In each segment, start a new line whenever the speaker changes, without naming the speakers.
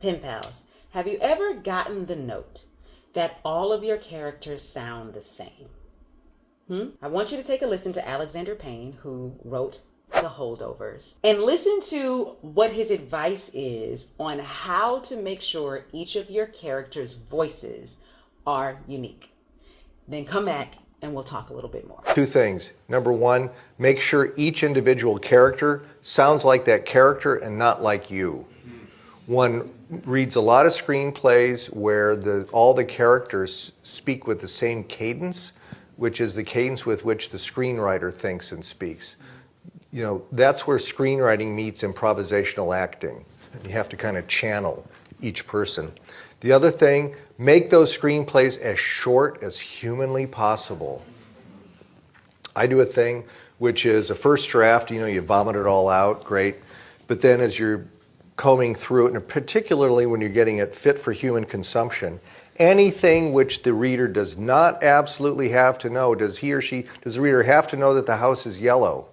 Pen pals, have you ever gotten the note that all of your characters sound the same? I want you to take a listen to Alexander Payne, who wrote The Holdovers, and listen to what his advice is on how to make sure each of your characters' voices are unique. Then come back and we'll talk a little bit more.
Two things. Number one, make sure each individual character sounds like that character and not like you. One reads a lot of screenplays where all the characters speak with the same cadence, which is the cadence with which the screenwriter thinks and speaks. You know, that's where screenwriting meets improvisational acting. You have to kind of channel each person. The other thing, make those screenplays as short as humanly possible. I do a thing which is a first draft, you know, you vomit it all out, great. But then as you're combing through it, and particularly when you're getting it fit for human consumption, anything which the reader does not absolutely have to know, does the reader have to know that the house is yellow?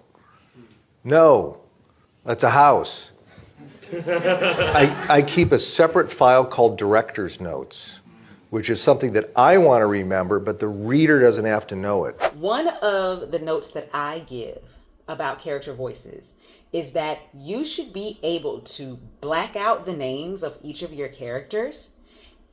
No, that's a house. I keep a separate file called director's notes, which is something that I want to remember, but the reader doesn't have to know it.
One of the notes that I give about character voices is that you should be able to black out the names of each of your characters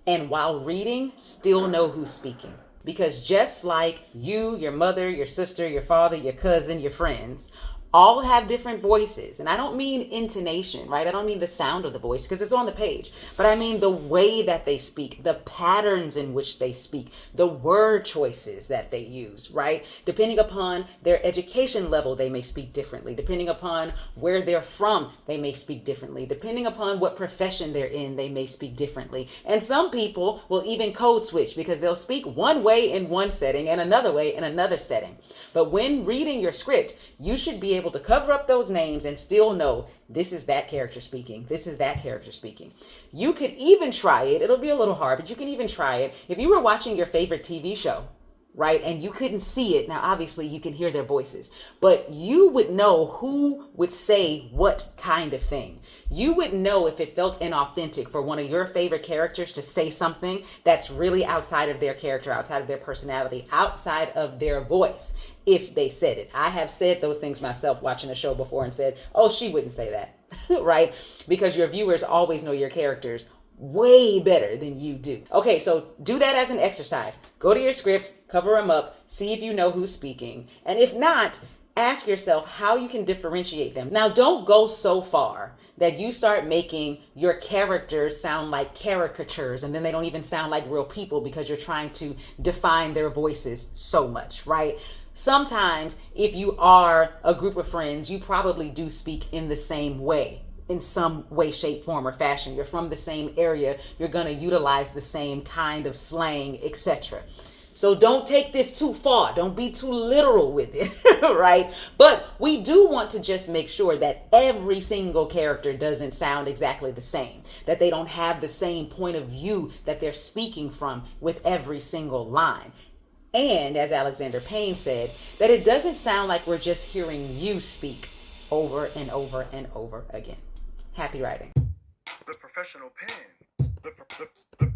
and while reading, still know who's speaking. Because just like you, your mother, your sister, your father, your cousin, your friends, all have different voices. And I don't mean intonation, right? I don't mean the sound of the voice because it's on the page. But I mean the way that they speak, the patterns in which they speak, the word choices that they use, right? Depending upon their education level, they may speak differently. Depending upon where they're from, they may speak differently. Depending upon what profession they're in, they may speak differently. And some people will even code switch because they'll speak one way in one setting and another way in another setting. But when reading your script, you should be able to cover up those names and still know this is that character speaking. This is that character speaking. You could even try it. It'll be a little hard, but you can even try it. If you were watching your favorite TV show, right, and you couldn't see it, now obviously you can hear their voices, but you would know who would say what kind of thing. You would know if it felt inauthentic for one of your favorite characters to say something that's really outside of their character, outside of their personality, outside of their voice, if they said it. I have said those things myself watching a show before and said, oh, she wouldn't say that, right? Because your viewers always know your characters way better than you do. Okay, so do that as an exercise. Go to your script, cover them up, see if you know who's speaking. And if not, ask yourself how you can differentiate them. Now, don't go so far that you start making your characters sound like caricatures and then they don't even sound like real people because you're trying to define their voices so much, right? Sometimes if you are a group of friends, you probably do speak in the same way. In some way, shape, form, or fashion. You're from the same area. You're going to utilize the same kind of slang, etc. So don't take this too far. Don't be too literal with it, right? But we do want to just make sure that every single character doesn't sound exactly the same, that they don't have the same point of view that they're speaking from with every single line. And as Alexander Payne said, that it doesn't sound like we're just hearing you speak over and over and over again. Happy writing.
The professional pen. The professional